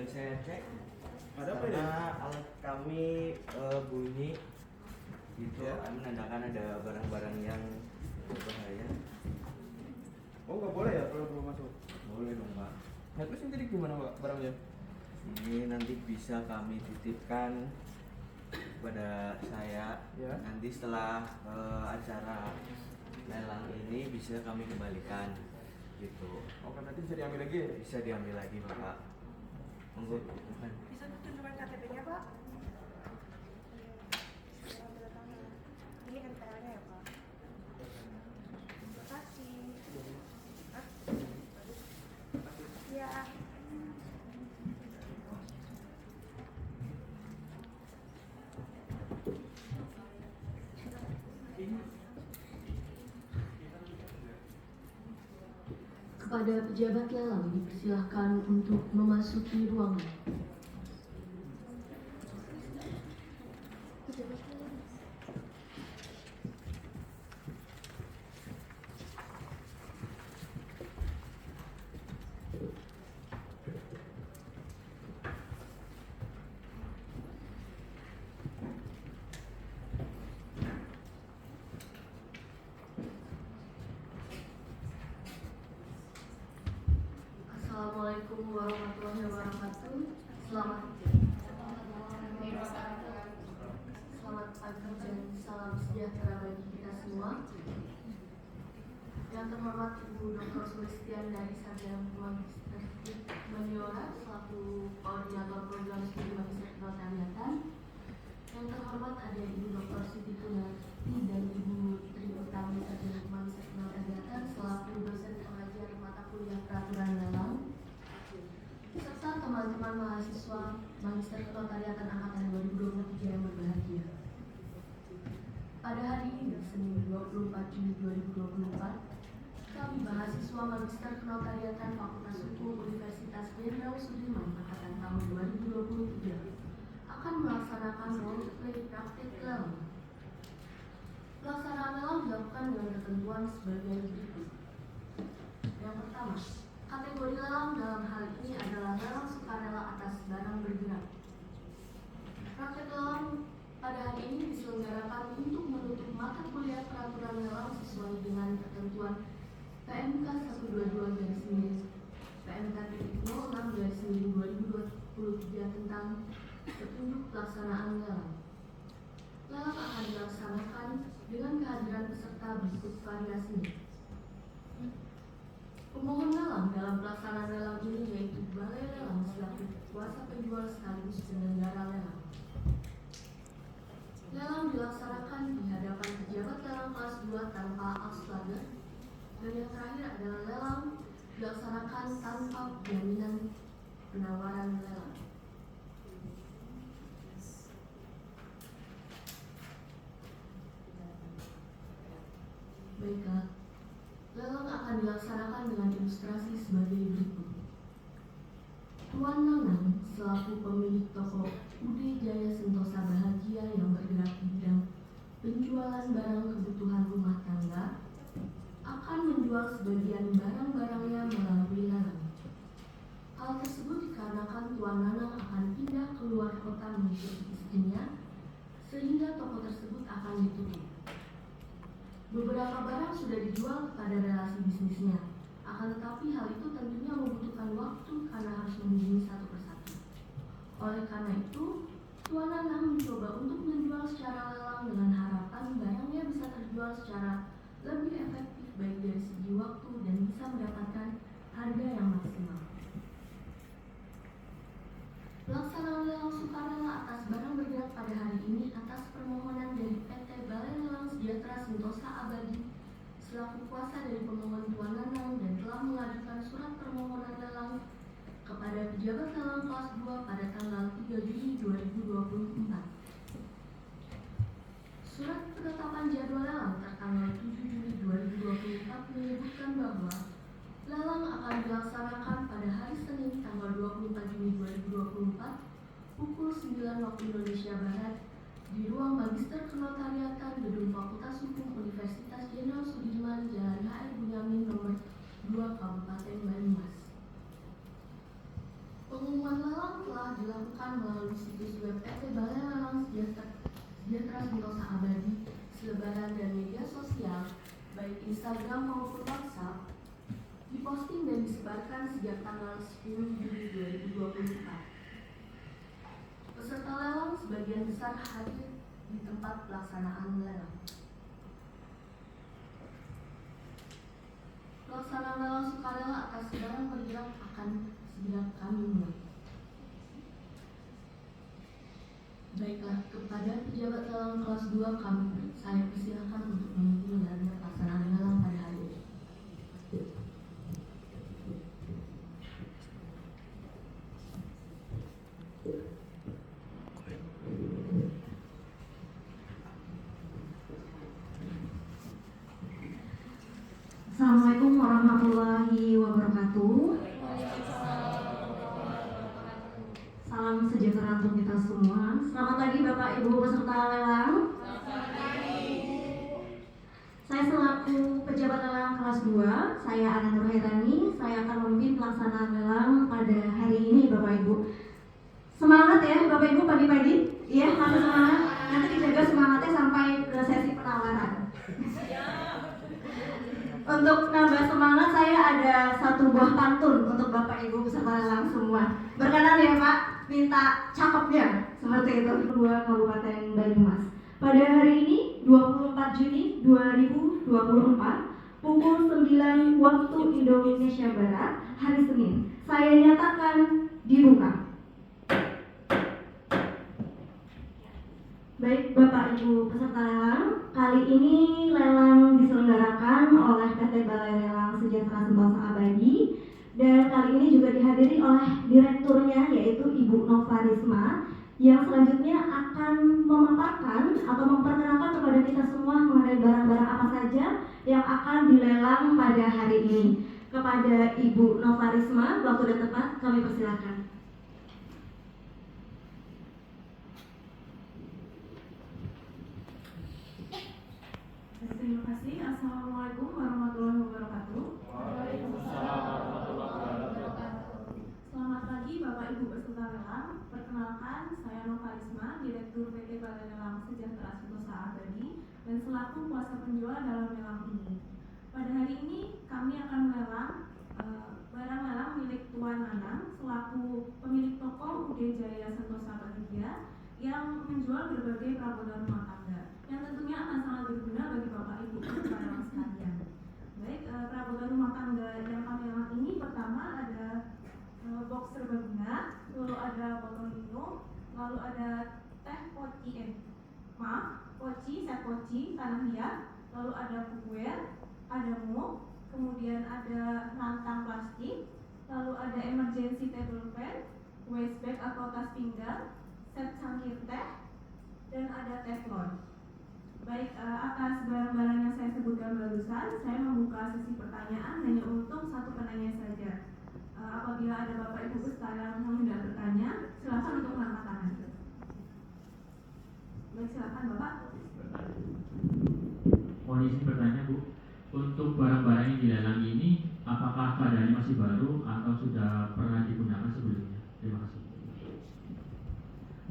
boleh saya cek? Ada apa ini? Karena alat kami bunyi gitu, Ya. menandakan ada barang-barang yang berbahaya. Oh nggak boleh ya kalau belum masuk? Boleh dong Pak. Nah terus ini jadi gimana Pak barangnya? Ini nanti bisa kami titipkan kepada saya. Ya. Nanti setelah acara lelang ini bisa kami kembalikan gitu. Oh kan nanti bisa diambil lagi ya? Bisa diambil lagi Bapak. Monggo. Bukan. Bisa tunjukkan KTP-nya, Pak? Ini NPL-nya ya, Pak? Terima kasih. Hah? Iya. Kepada pejabat lelang dipersilahkan untuk memasuki ruangan. Assalamualaikum warahmatullahi wabarakatuh. Selamat pagi dan salam sejahtera bagi kita semua. Yang terhormat Ibu Dr. Sulistiandari Sarjana Magister Humaniora selaku Koordinator Program Studi Magister Kenotariatan. Yang terhormat ada Ibu Dr. Siti Kunarti dan Ibu Tri Utami Sarjana Magister Kenotariatan selaku dosen pengajar mata kuliah peraturan lelang, serta teman-teman mahasiswa Magister Kenotariatan Angkatan 2023 yang berbahagia. Pada hari ini, Senin 24 Juni 2024, kami mahasiswa Magister Kenotariatan Fakultas Hukum Universitas Jenderal Sudirman Angkatan tahun 2023 akan melaksanakan role play praktik lelang. Pelaksanaan lelang dilakukan dengan ketentuan sebagai berikut. Yang pertama, kategori lelang dalam hal ini adalah lelang sukarela atas barang bergerak. Praktek lelang pada hari ini diselenggarakan untuk menutup mata kuliah peraturan lelang sesuai dengan ketentuan PMK 122 PMK 06 2023 tentang petunjuk pelaksanaan lelang. Lelang akan dilaksanakan dengan kehadiran peserta berikut variasinya. Pemohon lelang dalam pelaksanaan lelang ini yaitu Balai Lelang selaku kuasa penjual sekaligus penyelenggara lelang. Lelang dilaksanakan di hadapan pejabat lelang kelas 2 tanpa auslaga, dan yang terakhir adalah lelang dilaksanakan tanpa jaminan penawaran lelang. Baiklah, lelang akan dilaksanakan dengan ilustrasi sebagai berikut. Tuan Nanang selaku pemilik toko UD Jaya Sentosa Bahagia yang bergerak di bidang penjualan barang kebutuhan rumah tangga akan menjual sebagian barang-barangnya melalui lelang. Hal tersebut dikarenakan Tuan Nanang akan pindah keluar kota mengikuti istrinya, sehingga toko tersebut akan ditutup. Beberapa barang sudah dijual kepada relasi bisnisnya, akan tetapi hal itu tentunya membutuhkan waktu karena harus mengunjungi satu persatu. Oleh karena itu, Tuan Nanang mencoba untuk menjual secara lelang dengan harapan barangnya bisa terjual secara lebih efektif baik dari segi waktu dan bisa mendapatkan harga yang maksimal. Pelaksanaan lelang sukarela atas barang bergerak pada hari ini atas permohonan dari PT Balai Lelang Sejahtera Sentosa Abadi selaku kuasa dari pemohon Tuan Nanang dan telah mengajukan surat permohonan lelang kepada pejabat lelang kelas 2 pada tanggal 3 Juni 2024. Surat penetapan jadwal lelang tertanggal 7 Juni 2024 menyebutkan bahwa lelang akan dilaksanakan pada hari Senin tanggal 24 Juni 2024 pukul 9 waktu Indonesia Barat di ruang Magister Kenotariatan Gedung Fakultas Hukum Universitas Jenderal Sudirman, Jalan HR Bunyamin nomor 2 Kabupaten Banyumas. Pengumuman lelang situs web PT Balai Lelang Sejahtera Sentosa Abadi, selebaran dan media sosial, baik Instagram maupun WhatsApp, diposting dan disebarkan sejak tanggal 10 Juli 2024. Peserta lelang sebagian besar hadir di tempat pelaksanaan lelang. Pelaksanaan lelang sukarela atas barang bergerak akan segera kami mulai. Baiklah, kepada pejabat lelang kelas 2 saya persilahkan untuk mengikuti jalannya pelaksanaan lelang pada hari ini. Assalamualaikum warahmatullahi wabarakatuh. Salam sejahtera untuk kita semua. Selamat pagi Bapak Ibu peserta lelang. Saya selaku pejabat lelang kelas 2, saya Ana Nurhairani. Saya akan memimpin pelaksanaan lelang pada hari ini Bapak Ibu. Semangat ya Bapak Ibu pagi-pagi. Iya, harus semangat. Nanti dijaga semangatnya sampai ke sesi penawaran. Untuk nambah semangat, saya ada satu buah pantun untuk Bapak Ibu peserta lelang semua. Berkenan ya Pak, minta cakepnya seperti itu. 2 Kabupaten Banyumas. Pada hari ini 24 Juni 2024 pukul 9 waktu Indonesia Barat, hari Senin, saya nyatakan dibuka. Baik Bapak Ibu peserta lelang, kali ini lelang diselenggarakan oleh PT Balai Lelang Sejahtera Sentosa Abadi, dan kali ini juga dihadiri oleh direkturnya yaitu Ibu Nova Risma, yang selanjutnya akan memaparkan atau memperkenalkan kepada kita semua mengenai barang-barang apa saja yang akan dilelang pada hari ini. Kepada Ibu Nova Risma, waktu dan tempat kami persilakan. Terima kasih. Assalamualaikum warahmatullahi wabarakatuh. Selamat pagi Bapak Ibu peserta lelang. Perkenalkan, saya Nova Risma, Direktur PT Balai Lelang Sejahtera Sentosa Abadi, dan selaku kuasa penjual dalam lelang ini. Pada hari ini kami akan melelang barang lelang milik Tuan Nanang selaku pemilik toko UD Jaya Sentosa Bahagia yang menjual berbagai perabotan rumah tangga yang tentunya akan sangat berguna bagi Bapak Ibu peserta lelang sekalian. Baik, perabotan rumah tangga yang kami lelang ini pertama ada box serbaguna, lalu ada botol minum, lalu ada teh poci, set poci tanah liat, lalu ada cookware, ada mug, kemudian ada rantang plastik, lalu ada emergency table fan, waste bag atau tas pinggang, set cangkir teh, dan ada teflon. Baik, atas barang-barang yang saya sebutkan barusan, saya membuka sesi pertanyaan hanya untuk satu penanya saja. Apabila ada Bapak Ibu sekarang yang hendak bertanya, silakan untuk mengangkat tangan. Baik, silakan Bapak. Mohon izin bertanya Bu, untuk barang-barang yang dilelang ini, apakah keadaannya masih baru atau sudah pernah digunakan sebelumnya? Terima kasih.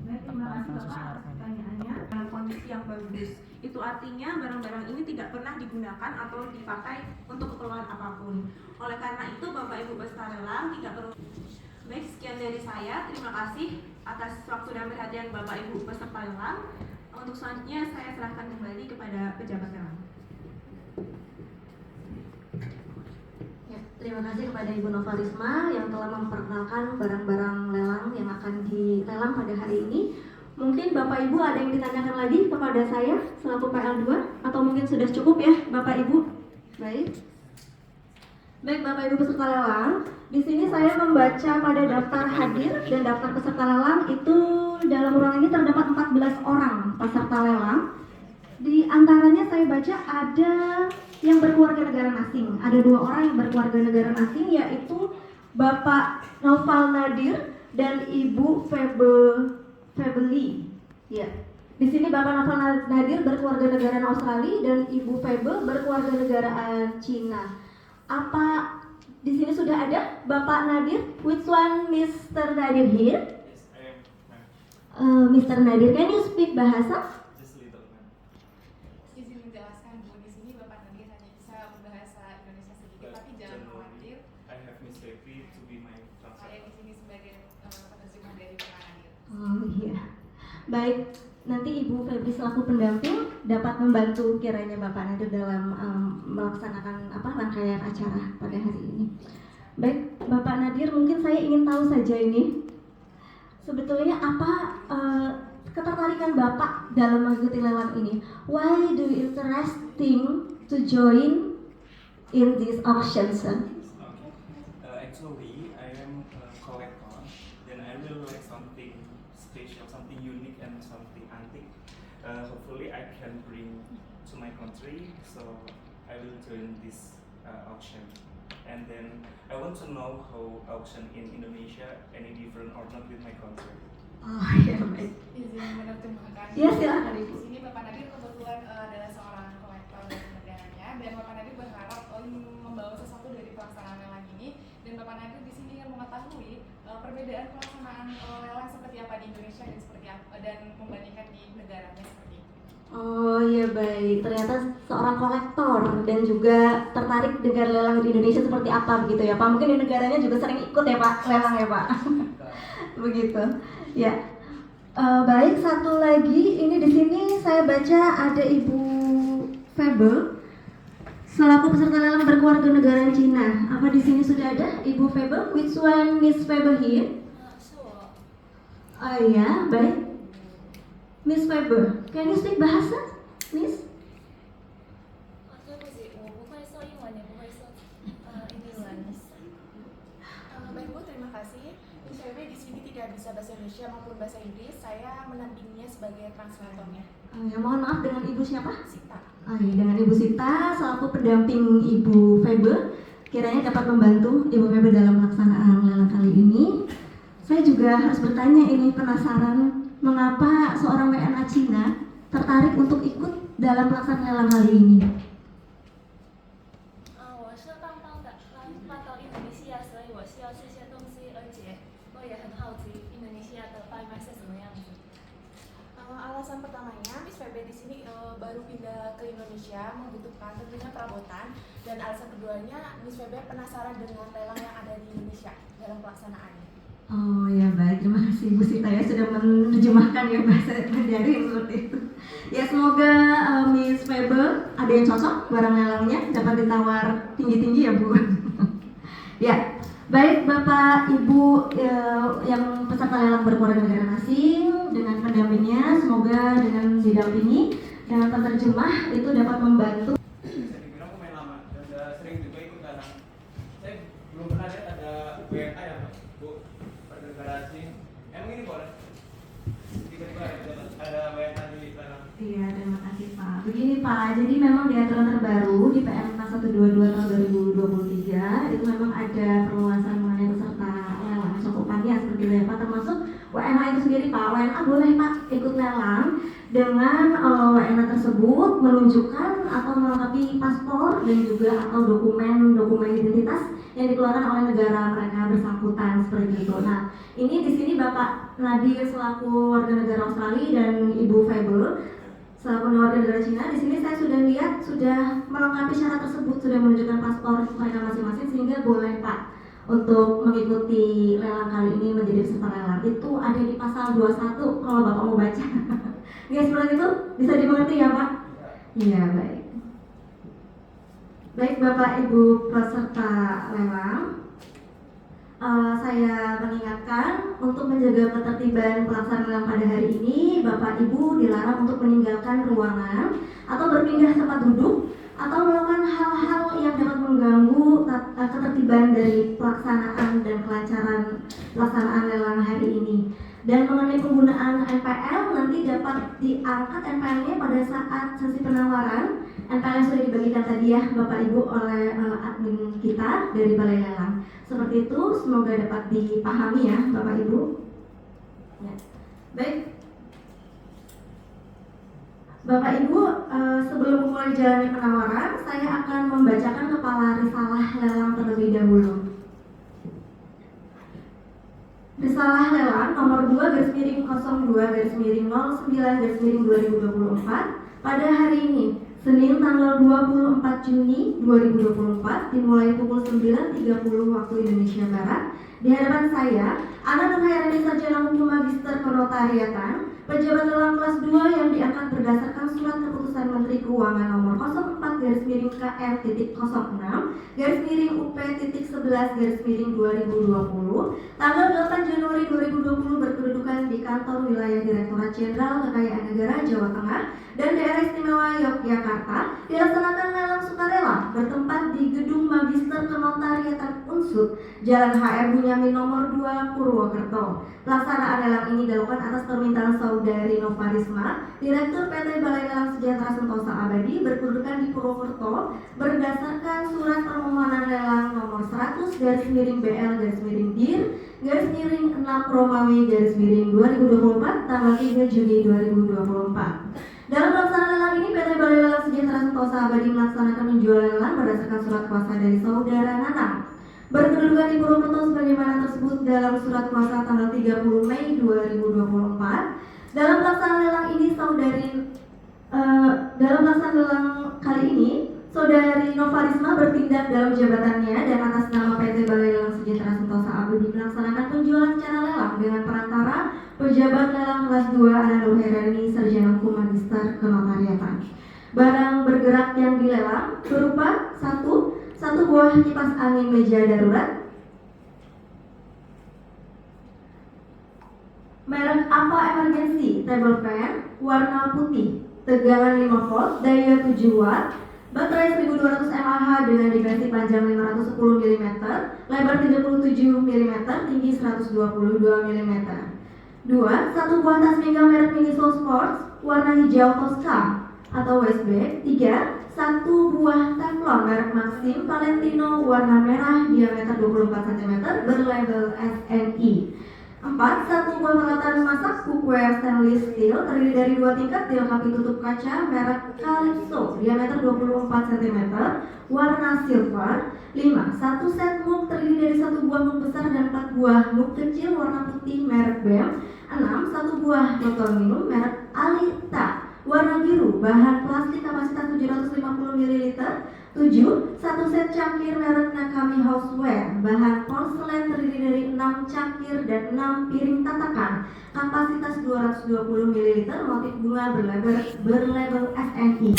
Baik, terima kasih Bapak atas pertanyaannya. Dalam kondisi yang bagus, itu artinya barang-barang ini tidak pernah digunakan atau dipakai untuk keperluan apapun. Oleh karena itu Bapak Ibu peserta lelang tidak perlu. Baik, sekian dari saya. Terima kasih atas waktu dan perhatian Bapak Ibu peserta lelang. Untuk selanjutnya saya serahkan kembali kepada pejabat lelang. Ya, terima kasih kepada Ibu Nova Risma yang telah memperkenalkan barang-barang lelang yang akan dilelang pada hari ini. Mungkin Bapak Ibu ada yang ditanyakan lagi kepada saya selaku PL2 atau mungkin sudah cukup ya Bapak Ibu? Baik. Baik Bapak Ibu peserta lelang, di sini saya membaca pada daftar hadir dan daftar peserta lelang itu dalam ruangan ini terdapat 14 orang peserta lelang. Di antaranya saya baca ada yang berkeluarga negara asing. Ada 2 orang yang berkeluarga negara asing, yaitu Bapak Noval Nadir dan Ibu Febeli. Ya. Di sini Bapak Noval Nadir berkeluarga negara Australia dan Ibu Febe berkeluarga negaraan Cina. Apa di sini sudah ada Bapak Nadir? Which one Mr. Nadir here? Mr. Nadir, can you speak bahasa? Just little man. Izin menjelaskan Bu, di sini Bapak Nadir hanya bisa berbahasa Indonesia sedikit, tapi jangan khawatir. I have Miss Devi to be my Saya translator. di sini sebagai penerjemah dari Bapak Nadir. Oh iya. Baik, nanti Ibu Febri selaku pendamping dapat membantu kiranya Bapak Nadir dalam melaksanakan rangkaian acara pada hari ini. Baik, Bapak Nadir, mungkin saya ingin tahu saja ini sebetulnya apa ketertarikan Bapak dalam mengikuti lelang ini? Why do you interesting to join in this auction, sir? Actually, I am a collector. Then I will like something special, something unique, and something antique. Hopefully, I can bring to my country. So I will join this auction. And then I want to know how auction in Indonesia any different or not with my country. Oh iya, baik. Izin menerjemahkan. Ya, silakan, Ibu. Di sini Bapak Nadir kebetulan adalah seorang kolektor dari negaranya, dan Bapak Nadir berharap membawa sesuatu dari pelaksanaan lelang ini, dan Bapak Nadir di sini ingin mengetahui perbedaan pelaksanaan lelang seperti apa di Indonesia dan seperti apa, dan membandingkan di negaranya seperti itu. Oh iya baik, ternyata seorang kolektor dan juga tertarik dengan lelang di Indonesia seperti apa begitu ya Pak? Mungkin di negaranya juga sering ikut ya Pak, lelang ya Pak? Begitu, ya. Baik, satu lagi, ini di sini saya baca ada Ibu Febe selaku peserta lelang berkeluarga negara Cina. Apa di sini sudah ada Ibu Febe? Which one Miss Febe here? Oh iya, baik. Miss Faber, can you speak bahasa, Miss? 对不起，我不会说英文，也不会说英文。 Baik Bu, terima kasih. Miss Febe di sini tidak bisa bahasa Indonesia maupun bahasa Inggris. Saya mendampinginya sebagai translatornya. Ya, mohon maaf, dengan Ibu siapa? Sita. Iya, dengan Ibu Sita selaku pendamping Ibu Faber, kiranya dapat membantu Ibu Faber dalam pelaksanaan lelang kali ini. Saya juga harus bertanya ini, penasaran mengapa seorang WNA Cina tertarik untuk ikut dalam pelaksanaan lelang kali ini? 我是搬到印度尼西亚，所以我需要这些东西，而且我也很好奇印度尼西亚的拍卖是什么样子。 Alasan pertamanya, Miss Febe di sini baru pindah ke Indonesia, membutuhkan tentunya perabotan, dan alasan keduanya Miss Febe penasaran dengan lelang yang ada di Indonesia dalam pelaksanaannya. Oh ya baik, terima kasih Bu Sita ya sudah menerjemahkan ya bahasa Mandarin seperti itu. Ya semoga Miss Faber ada yang cocok barang lelangnya dapat ditawar tinggi-tinggi ya Bu. Ya baik Bapak Ibu yang peserta lelang berkeluarga negara asing dengan pendampingnya, semoga dengan didampingi dengan penerjemah itu dapat membantu. Saya dikira pemain lama dan udah sering juga ikut lelang. Saya belum pernah lihat ada WNA ya Bu, negara asing. Emang ini boleh? Tiba-tiba ada WNA di lelang. Iya, terima kasih Pak. Begini Pak, jadi memang di aturan terbaru di PMK 122 tahun 2023 itu memang ada perluasan mengenai peserta lelang cakupannya seperti itu ya Pak, termasuk WNA itu sendiri Pak. WNA boleh Pak ikut lelang dengan WNA tersebut menunjukkan atau melengkapi paspor dan juga atau dokumen identitas yang dikeluarkan oleh negara mereka bersangkutan seperti itu. Nah, ini di sini Bapak Nadir selaku warga negara Australia dan Ibu Faber selaku warga negara Cina, di sini saya sudah lihat sudah melengkapi syarat tersebut, sudah menunjukkan paspor mereka masing-masing sehingga boleh Pak untuk mengikuti lelang kali ini menjadi peserta lelang. Itu ada di pasal 21 kalau Bapak mau baca. Ya seperti itu bisa dimengerti ya Pak? Iya baik. Baik Bapak Ibu peserta lelang, saya mengingatkan untuk menjaga ketertiban pelaksanaan lelang pada hari ini, Bapak Ibu dilarang untuk meninggalkan ruangan atau berpindah tempat duduk atau melakukan hal-hal yang dapat mengganggu ketertiban dari pelaksanaan dan kelancaran pelaksanaan lelang hari ini. Dan mengenai penggunaan NPL, nanti dapat diangkat NPL-nya pada saat sesi penawaran. NPL yang sudah dibagikan tadi ya Bapak Ibu oleh admin kita dari Balai Lelang. Seperti itu, semoga dapat dipahami ya Bapak Ibu. Ya. Baik, Bapak Ibu, sebelum memulai jalannya penawaran, saya akan membacakan kepala risalah lelang terlebih dahulu. Risalah lelang nomor 2-02-09-2024 pada hari ini, Senin tanggal 24 Juni 2024 dimulai pukul 9.30 waktu Indonesia Barat. Di hadapan saya, Ana Nurhairani, Sarjana Hukum Magister Penotariatan, pejabat lelang kelas 2 yang diangkat berdasarkan surat keputusan Menteri Keuangan nomor 04/KL.06/UP.11/2020 tanggal 8 Januari 2020 berkedudukan di kantor wilayah Direktorat Jenderal Kekayaan Negara Jawa Tengah dan Daerah Istimewa Yogyakarta. Dilaksanakan lelang sukarela bertempat di Gedung Magister Kenotariatan Unsud, Jalan HR Bunyamin nomor 2 Purwokerto. Pelaksanaan lelang ini dilakukan atas permintaan Saudari Nova Risma, Direktur PT Balai Lelang Sejahtera Sentosa Abadi berkedudukan di Purwokerto berdasarkan surat permohonan lelang nomor 100-BL-DIR-6 Romawi-2024 tanggal 3 Juni 2024. Dalam pelaksanaan lelang ini, PT Balai Lelang Sejahtera Sentosa Abadi melaksanakan penjualan lelang berdasarkan surat kuasa dari Saudara Nanang berkedudukan di Purwokerto sebagaimana tersebut dalam surat kuasa tanggal 30 Mei 2024. Dalam pelaksanaan lelang ini, dalam pelaksanaan lelang kali ini, Saudari Nova Risma bertindak dalam jabatannya dan atas nama PT Balai Lelang Sejahtera Sentosa Abadi melaksanakan penjualan secara lelang dengan perantara pejabat lelang kelas 2 Ana Nurhairani, Sarjana Hukum Magister Kenotariatan. Barang bergerak yang dilelang berupa satu buah kipas angin meja darurat merek APA Emergency Table Fan warna putih, tegangan 5 volt, daya 7 watt, baterai 1200 mAh dengan dimensi panjang 510 mm, lebar 37 mm, tinggi 122 mm. 2. Satu buah tas pinggang merek Miniso Sports warna hijau Tosca atau waistbag. 3. Satu buah teflon merek Maxim Valentino warna merah diameter 24 cm berlabel SNI. 4. Satu buah peralatan masak cookware stainless steel terdiri dari 2 tingkat dilengkapi tutup kaca merek Calypso diameter 24 cm warna silver. 5. Satu set mug terdiri dari 1 buah mug besar dan 4 buah mug kecil warna putih merek BEM. 6. Satu buah botol minum merek Alita warna biru, bahan plastik kapasitas 750 ml. 7. Satu set cangkir merek Nakami Houseware, bahan porselen terdiri dari 6 cangkir dan 6 piring tatakan, kapasitas 220 ml, motif bunga berlabel SNI.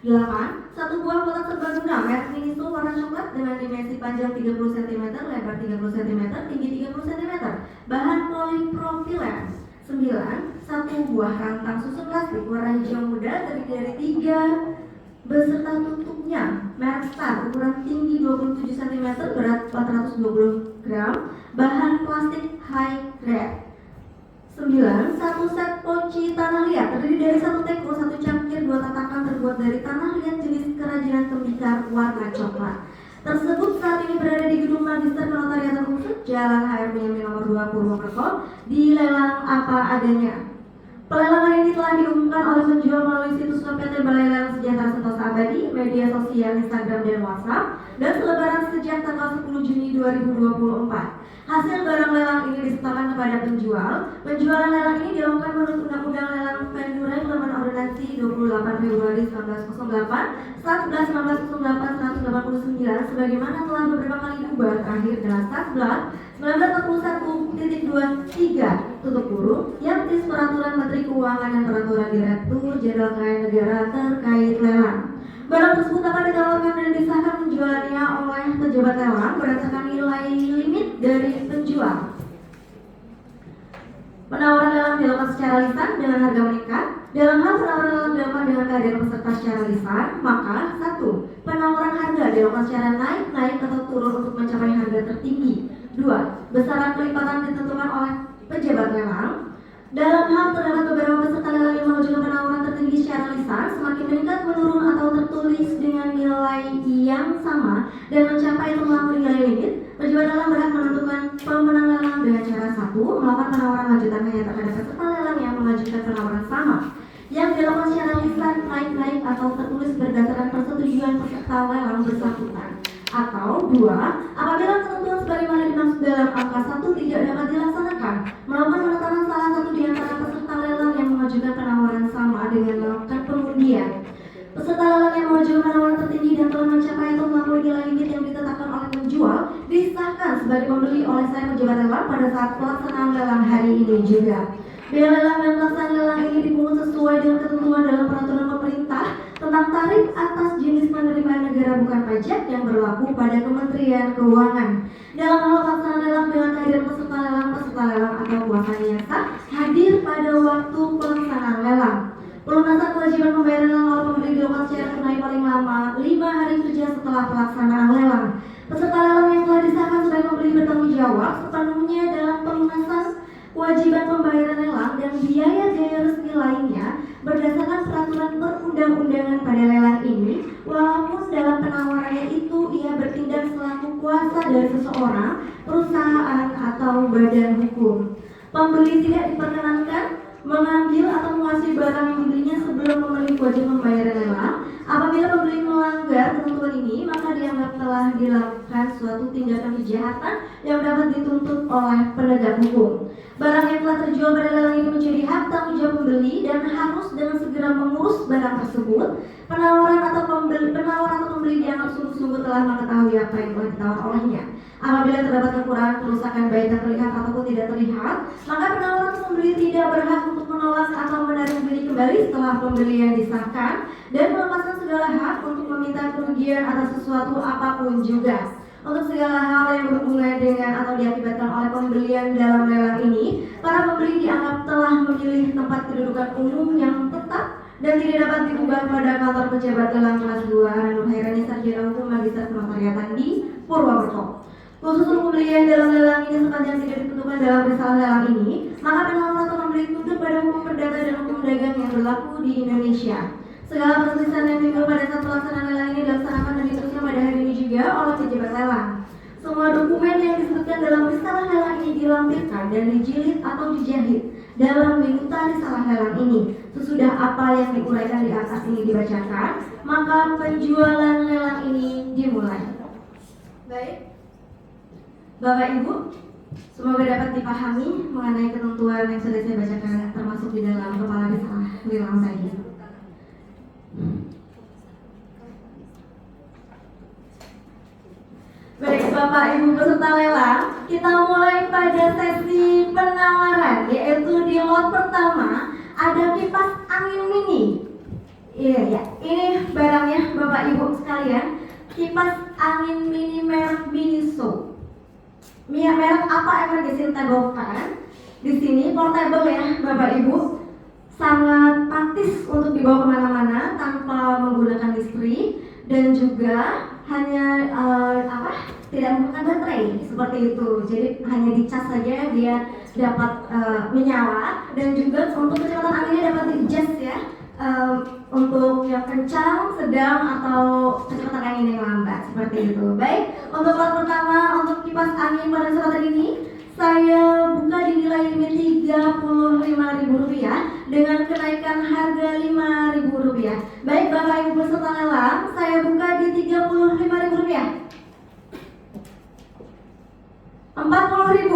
8. Satu buah kotak serbaguna merek Miniso warna coklat dengan dimensi panjang 30 cm, lebar 30 cm, tinggi 30 cm, bahan polypropylen. 9. Satu buah rantang susu plastik warna hijau muda terdiri dari 3 beserta tutupnya merek Star ukuran tinggi 27 cm, berat 420 gram, bahan plastik high grade. 9. Satu set poci tanah liat terdiri dari 1 teko, 1 cangkir, 2 tatakan terbuat dari tanah liat jenis kerajinan tembikar warna coklat. Tersebut saat ini berada di Gedung Magister Kenotariatan Unsud, Jalan HR Bunyamin nomor 2 Purwokerto, dilelang apa adanya. Pelelangan ini telah diumumkan oleh penjual melalui situs web PT Balai Lelang Sejahtera Sentosa Abadi, media sosial Instagram dan WhatsApp, dan selebaran sejak tanggal 10 Juni 2024. Hasil barang lelang ini disetorkan kepada penjual. Penjualan lelang ini dilakukan menurut Undang-Undang Lelang Pendurai Nomor Ordonansi 28 Februari 1908, 11 1908 189 sebagaimana telah beberapa kali diubah terakhir dalam Satblat 1941.23 tutup kurung yang tis Peraturan Menteri Keuangan dan Peraturan Direktur Jenderal Kekayaan Negara terkait lelang. Barang tersebut akan ditawarkan dan disahkan penjualannya oleh pejabat lelang berdasarkan nilai limit dari penjual. Penawaran lelang dilakukan secara lisan dengan harga meningkat. Dalam hal penawaran lelang dilakukan dengan kehadiran peserta secara lisan, maka 1. Penawaran harga dilakukan secara naik atau turun untuk mencapai harga tertinggi. 2. Besaran pelipatan ditentukan oleh pejabat lelang. Dalam hal terdapat beberapa peserta lelang yang mengajukan penawaran tertinggi secara lisan, semakin meningkat, menurun atau tertulis dengan nilai yang sama dan mencapai atau melampaui nilai limit, pejabat lelang berhak menentukan pemenang lelang dengan cara 1. Melakukan penawaran lanjutan hanya terhadap peserta lelang yang mengajukan penawaran sama yang dilakukan secara lisan, naik atau tertulis berdasarkan persetujuan peserta lelang bersangkutan. Atau 2. Apabila ketentuan sebagaimana dimaksud dalam angka 1 tidak dapat dilaksanakan, dibacakan. Melakukan penetapan salah satu di antara peserta lelang yang mengajukan penawaran sama dengan melakukan pengundian. Peserta lelang yang mengajukan penawaran tertinggi dan telah mencapai atau melampaui nilai limit yang ditetapkan oleh penjual disahkan sebagai pembeli oleh saya pejabat lelang pada saat pelaksanaan lelang hari ini juga. Biaya lelang dan pelaksanaan lelang ini dipungut sesuai dengan ketentuan dalam peraturan pemerintah tentang tarif atas jenis penerimaan negara bukan pajak yang berlaku pada Kementerian Keuangan. Dalam hal pelaksanaan lelang dengan kehadiran peserta lelang atau kuasanya yang sah hadir pada waktu pelaksanaan lelang. Pelunasan kewajiban pembayaran lelang oleh pembeli dilakukan secara tunai paling lama 5 hari kerja setelah pelaksanaan lelang. Peserta lelang yang telah disahkan sebagai pembeli bertanggung jawab sepenuhnya dalam pelunasan kewajiban pembayaran lelang dan biaya-biaya resmi lainnya berdasarkan peraturan perundang-undangan pada lelang ini, walaupun dalam penawarannya itu ia bertindak selaku kuasa dari seseorang, perusahaan atau badan hukum. Pembeli tidak diperkenankan mengambil atau menguasai barang yang dibelinya sebelum memenuhi kewajiban pembayaran lelang. Apabila pembeli melanggar ketentuan ini, maka dianggap telah dilakukan suatu tindakan kejahatan yang dapat dituntut oleh penegak hukum. Barang yang telah terjual pada lelang ini menjadi hak tanggung jawab pembeli dan harus dengan segera mengurus barang tersebut. Penawaran atau pembeli dianggap sungguh-sungguh telah mengetahui apa yang telah ditawar olehnya. Apabila terdapat kekurangan kerusakan baik yang terlihat ataupun tidak terlihat, maka penawaran atau pembeli tidak berhak untuk menolak atau menarik beli kembali setelah pembelian disahkan dan melepaskan segala hak untuk meminta kerugian atas sesuatu apapun juga. Untuk segala hal yang berhubungan dengan atau diakibatkan oleh pembelian dalam lelang ini, para pembeli dianggap telah memilih tempat kedudukan umum yang tetap dan tidak dapat diubah pada kantor pejabat lelang kelas 2 Nur Hairani Sarjana Hukum Magister Penotariatan di Purwokerto. Khusus untuk pembelian dalam lelang ini sepanjang tidak ditentukan dalam risalah lelang ini, maka penawaran atau pembeli tunduk pada hukum perdata dan hukum dagang yang berlaku di Indonesia. Segala perselisihan yang timbul pada saat pelaksanaan lelang ini dilaksanakan dan diteruskan pada hari ini juga oleh pejabat lelang. Semua dokumen yang disebutkan dalam risalah lelang ini dilampirkan dan dijilid atau dijahit dalam minuta risalah lelang ini. Sesudah apa yang diuraikan di atas ini dibacakan, maka penjualan lelang ini dimulai. Baik, Bapak Ibu, semoga dapat dipahami mengenai ketentuan yang sudah saya bacakan termasuk di dalam kepala risalah lelang tadi. Baik Bapak Ibu peserta lelang, kita mulai pada sesi penawaran, yaitu di lot pertama ada kipas angin mini. Iya ya, ini barangnya Bapak Ibu sekalian, kipas angin mini merek Miniso. Merek apa emergency tegokan? Di sini portable ya Bapak Ibu, sangat praktis untuk dibawa kemana-mana tanpa menggunakan listrik dan juga hanya tidak menggunakan baterai seperti itu. Jadi hanya dicas saja dia dapat menyala dan juga untuk kecepatan anginnya dapat di-adjust ya, untuk yang kencang, sedang atau kecepatan angin yang lambat seperti itu. Baik, untuk lot pertama untuk kipas angin pada kesempatan ini saya buka dinilai limit Rp35.000 dengan kenaikan harga Rp5.000. Baik Bapak Ibu peserta lelang, saya buka di Rp35.000. Rp40.000.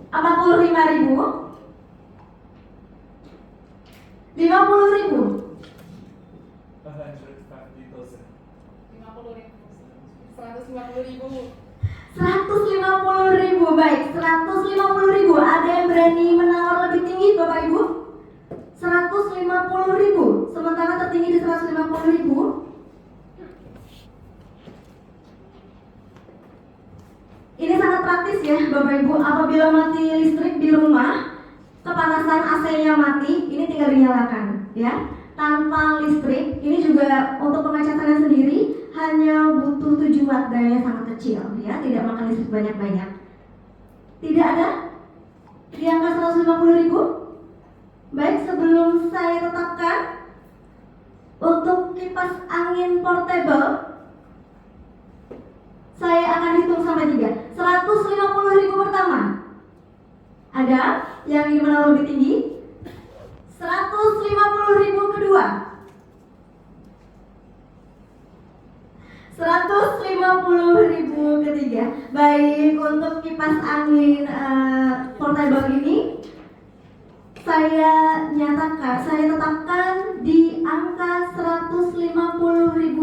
Rp45.000. Rp50.000. 150.000. Baik, 150.000. Ada yang berani menawar lebih tinggi Bapak Ibu? 150.000. Sementara tertinggi di 150.000. Ini sangat praktis ya Bapak Ibu. Apabila mati listrik di rumah, kepanasan AC-nya mati, ini tinggal dinyalakan ya. Tanpa listrik, ini juga untuk pengecasannya sendiri hanya butuh 7 watt, dayanya sangat kecil ya, tidak makan listrik banyak-banyak. Tidak ada di angka 150.000. Baik, sebelum saya tetapkan untuk kipas angin portable, saya akan hitung sampai 3. 150.000 pertama. Ada yang ingin menawar lebih tinggi? 150.000 kedua. 150.000 ketiga. Baik, untuk kipas angin portable ini saya tetapkan di angka Rp150.000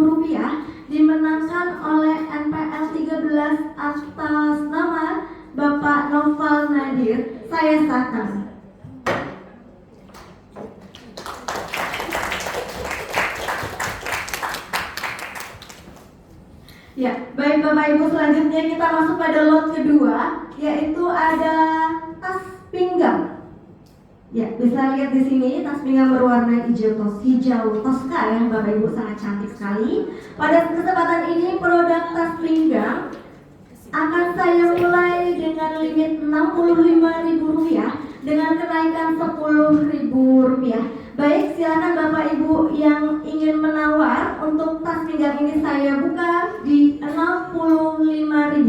dimenangkan oleh NPL 13 atas nama Bapak Noval Nadir. Saya sahkan. Ya, baik Bapak Ibu, selanjutnya kita masuk pada lot kedua, yaitu ada tas pinggang. Ya, bisa lihat di sini tas pinggang berwarna hijau toska ya, Bapak Ibu, sangat cantik sekali. Pada kesempatan ini produk tas pinggang akan saya mulai dengan limit Rp65.000 dengan kenaikan Rp10.000. Baik, silakan Bapak Ibu yang ingin menawar. Untuk tas pinggang ini saya buka di Rp65.000,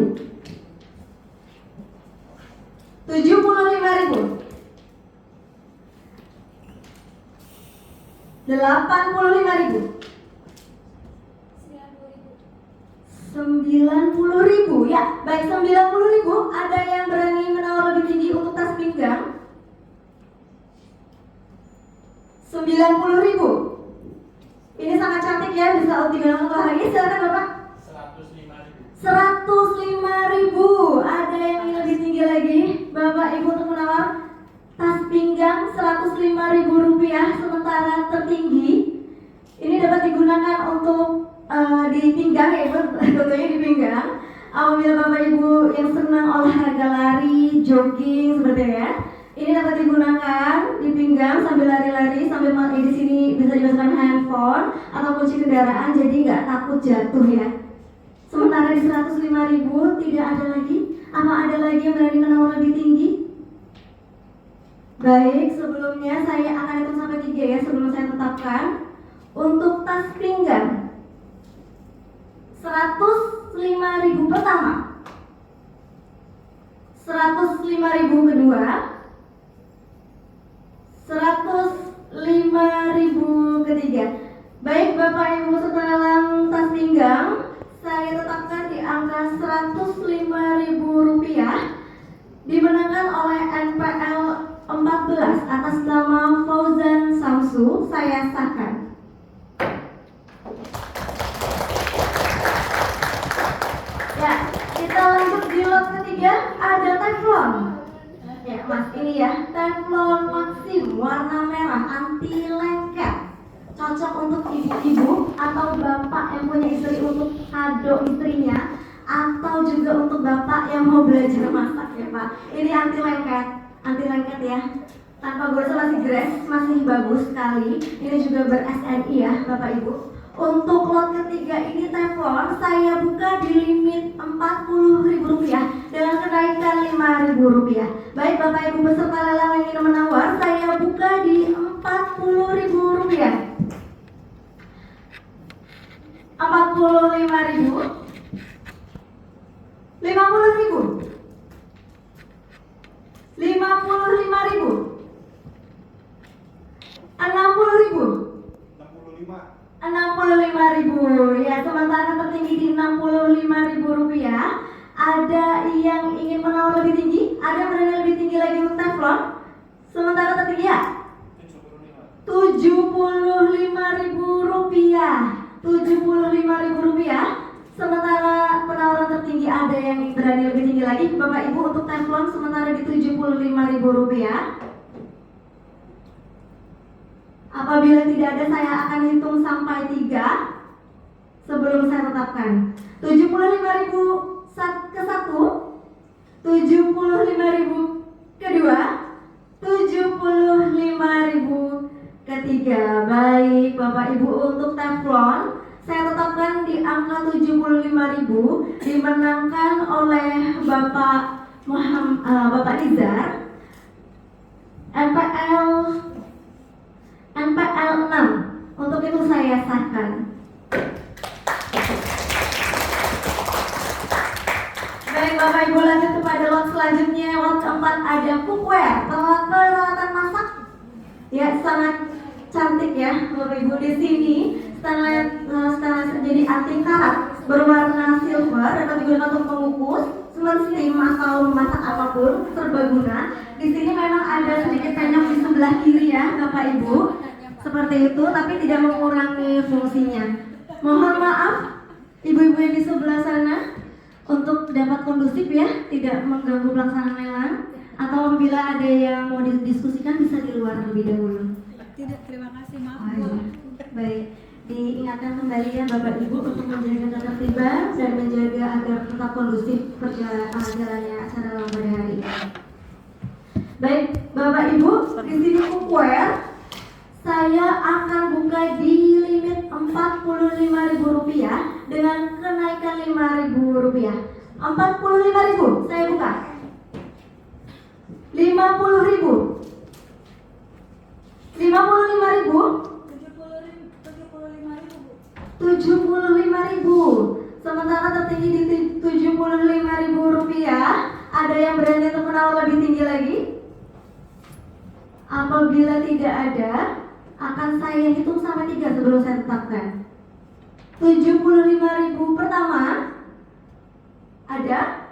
Rp75.000, Rp85.000, Rp90.000. Ya, baik, Rp90.000. Ada yang berani menawar lebih tinggi untuk tas pinggang? Rp90.000. Ini sangat cantik ya, bisa digunakan untuk hari ini. Silakan Bapak. Rp105.000. Ada yang ingin lebih tinggi lagi, Bapak Ibu, untuk menawar tas pinggang Rp105.000, sementara tertinggi ini dapat digunakan untuk di pinggang ya Ibu, tentunya di pinggang. Apabila Bapak Ibu yang senang olahraga lari, jogging seperti ya, ini dapat digunakan di pinggang sambil lari-lari, sambil di sini bisa dimasukkan handphone atau kunci kendaraan, jadi nggak takut jatuh ya. Sementara di Rp105.000 tidak ada lagi. Apa ada lagi yang berani menawar lebih tinggi? Baik, sebelumnya saya akan hitung sampai 3 ya sebelum saya tetapkan. Untuk tas pinggang Rp105.000 pertama, Rp105.000 kedua, Rp105.000 ketiga. Baik Bapak Ibu peserta lelang tas pinggang, saya tetapkan di angka Rp105.000 dimenangkan oleh NPL 14 atas nama Fauzan Samsu. Saya sahkan. Ya, kita lanjut di lot ketiga, ada teflon. Ya Mas, ini ya, teflon Maxim warna merah anti lengket, cocok untuk ibu-ibu atau bapak yang punya istri untuk kado istrinya, atau juga untuk bapak yang mau belajar masak ya Pak. Ini anti lengket ya, tanpa gosok, masih grass, masih bagus sekali. Ini juga ber-SNI ya Bapak Ibu. Untuk lot ketiga ini teflon saya buka di limit Rp40.000 dengan kenaikan Rp5.000. Baik Bapak Ibu peserta lelang yang ingin menawar, saya buka di Rp40.000, Rp45.000, Rp50.000, Rp55.000, Rp60.000, Rp65.000 ya. Sementara tertinggi di Rp65.000. Ada yang ingin menawar lebih tinggi? Ada yang berani lebih tinggi lagi untuk teflon? Sementara tertinggi ya? Rp75.000, Rp75.000. Sementara penawaran tertinggi ada yang berani lebih tinggi lagi, Bapak Ibu, untuk teflon sementara di Rp75.000. Apabila tidak ada, saya akan hitung sampai 3 sebelum saya tetapkan. Rp75.000 ke satu, Rp75.000 kedua, Rp75.000 ketiga. Baik Bapak Ibu, untuk teflon saya tetapkan di angka Rp75.000 dimenangkan oleh Bapak Nizar, NPL 6. Untuk itu saya sahkan. Baik Bapak Ibu, lanjut kepada lot selanjutnya. Lot keempat ada cookware, peralatan masak. Ya, sangat cantik ya Bapak Ibu. Di sini stainless jadi anti karat berwarna silver dapat digunakan untuk mengukus keperluan steam atau memasak apapun serbaguna. Di sini memang ada sedikit penyok di sebelah kiri ya Bapak Ibu, seperti itu, tapi tidak mengurangi fungsinya. Mohon maaf ibu-ibu yang di sebelah sana untuk dapat kondusif ya, tidak mengganggu pelaksanaan lelang. Atau apabila ada yang mau didiskusikan bisa di luar terlebih dahulu. Tidak, terima kasih, maaf. Baik, diingatkan kembali ya Bapak Ibu untuk menjaga ketertiban dan menjaga agar tetap kondusif jalannya acara lelang pada hari ini. Baik, Bapak Ibu, di sini cookware saya akan buka di limit Rp45.000 dengan kenaikan Rp5.000. 45.000 saya buka. 50.000. 75.000. Sementara tertinggi di Rp75.000. Ada yang berani untuk menawar lebih tinggi lagi? Apabila tidak ada, akan saya hitung sampai 3 sebelum saya tetapkan. 75.000 pertama. Ada?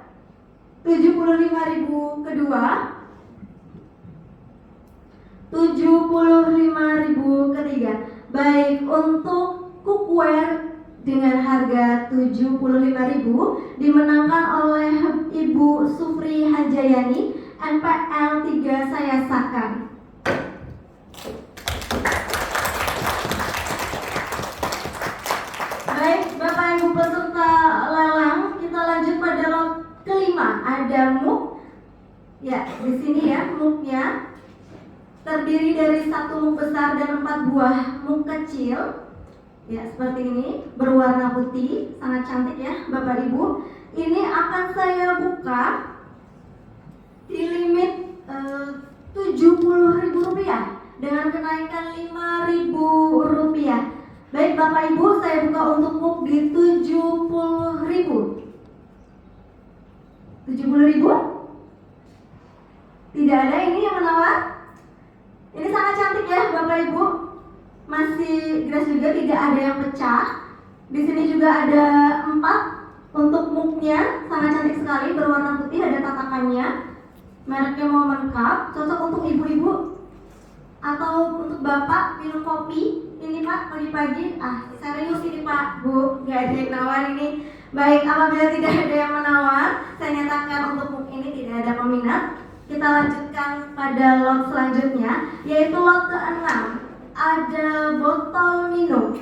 75.000 kedua. 75.000 ketiga. Baik, untuk cookware dengan harga 75.000 dimenangkan oleh Ibu Sufri Hajayani, NPL 3 saya sahkan. Baik, Bapak Ibu peserta lelang, kita lanjut pada lot kelima. Ada muk. Ya, di sini ya muknya terdiri dari 1 muk besar dan 4 buah muk kecil. Ya, seperti ini, berwarna putih, sangat cantik ya Bapak Ibu. Ini akan saya buka di limit Rp70.000 dengan kenaikan Rp5.000. Baik Bapak Ibu, saya buka untuk muk di 70.000. 70.000? Tidak ada ini yang menawar? Ini sangat cantik ya Bapak Ibu. Masih grass juga, tidak ada yang pecah. Di sini juga ada 4 untuk muknya, sangat cantik sekali, berwarna putih, ada tatakannya. Mereknya Moment Cup, cocok untuk ibu-ibu atau untuk bapak minum kopi. Ini Pak, pagi-pagi. Serius ini Pak, Bu, nggak ada yang nawar ini. Baik, apabila tidak ada yang menawar, saya nyatakan untuk muk ini tidak ada peminat. Kita lanjutkan pada lot selanjutnya, yaitu lot ke-6. Ada botol minum.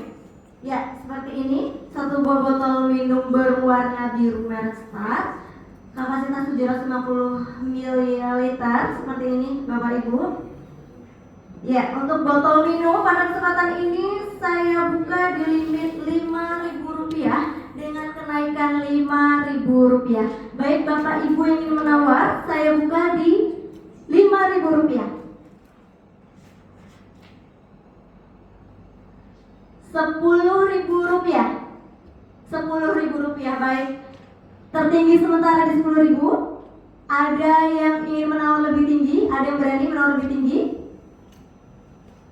Ya, seperti ini, 1 buah botol minum berwarna biru merek Star, kapasitas 750 ml, seperti ini Bapak Ibu. Ya, untuk botol minum pada kesempatan ini saya buka di limit Rp5.000 dengan kenaikan Rp5.000. Baik Bapak Ibu yang ingin menawar, saya buka di Rp5.000. Rp10.000. Rp10.000. Baik. Tertinggi sementara di 10.000. Ada yang ingin menawar lebih tinggi? Ada yang berani menawar lebih tinggi?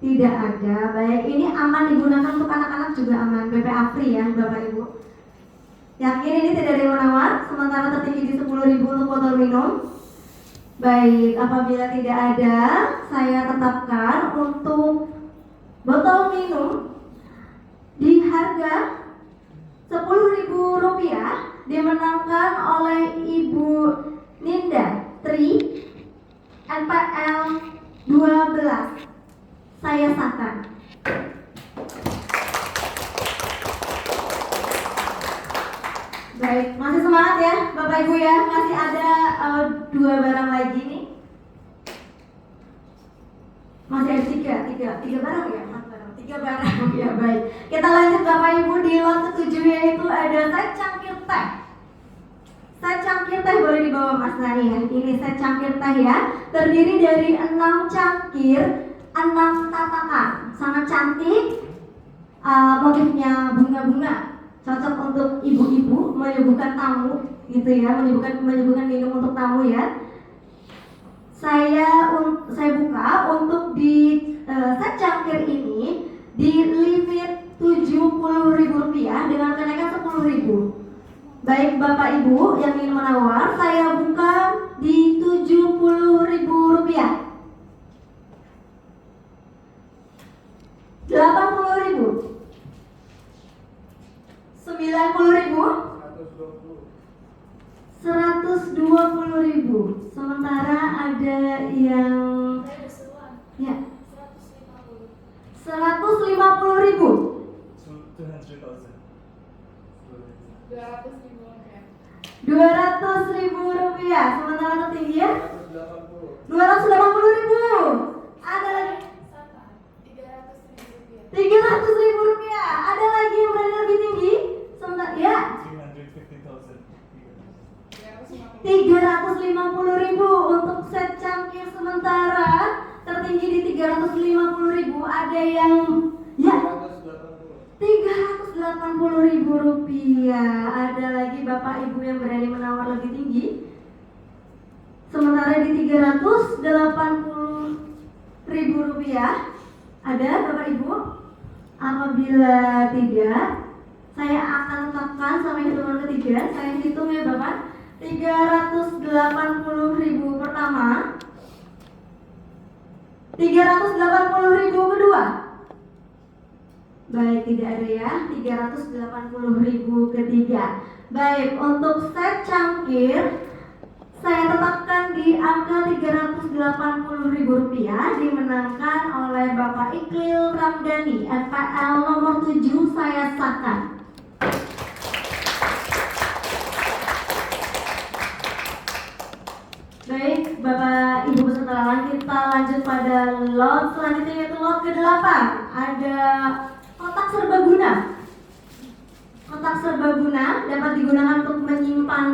Tidak ada. Baik, ini aman digunakan untuk anak-anak juga aman. BPA free ya Bapak Ibu. Yakin ini tidak ada yang menawar? Sementara tertinggi di 10.000 untuk botol minum. Baik, apabila tidak ada, saya tetapkan untuk botol minum di harga Rp10.000 dimenangkan oleh Ibu Ninda Tri, NPL 12. Saya sahkan. Baik, masih semangat ya Bapak Ibu ya. Masih ada 2 barang lagi nih. Masih ada 3 barang ya? 3 barang ya, baik. Kita lanjut Bapak Ibu di lot ke-7, yaitu ada set cangkir teh. Set cangkir teh boleh dibawa Mas Nani ya. Ini set cangkir teh ya, terdiri dari 6 cangkir, 6 tatakan. Sangat cantik. Motifnya bunga-bunga, cocok untuk ibu-ibu menyuguhkan tamu gitu ya, menyuguhkan minum untuk tamu ya. Saya buka untuk di set cangkir ini di limit Rp70.000 dengan kenaikan Rp10.000. Baik Bapak Ibu yang ingin menawar, saya 320.000. Sementara ada yang Saya usulan ya 150. 150.000. 200,000. 200.000 rupiah. 200.000 rupiah. Sementara tertinggi ya 180. 280.000. Ada lagi Sama 300.000 rupiah. 300.000 rupiah. Ada lagi yang berani lebih tinggi? Sementara ya 350,000. 350.000 untuk set cangkir. Sementara tertinggi di 350.000. Ada yang ya 380.000 rupiah. Ada lagi bapak ibu yang berani menawar lebih tinggi? Sementara di 380.000 rupiah. Ada bapak ibu? Apabila tidak, saya akan tetapkan sampai hitungan ketiga. Saya hitung ya bapak. 380.000 pertama, 380.000 kedua. Baik, tidak ada ya. 380.000 ketiga. Baik, untuk set cangkir saya tetapkan di angka 380.000 rupiah, dimenangkan oleh Bapak Iqlil Ramdhani, FPL nomor 7. Saya sahkan. Baik, Bapak Ibu peserta lelang, kita lanjut pada lot selanjutnya, yaitu lot ke-8. Ada kotak serbaguna. Kotak serbaguna dapat digunakan untuk menyimpan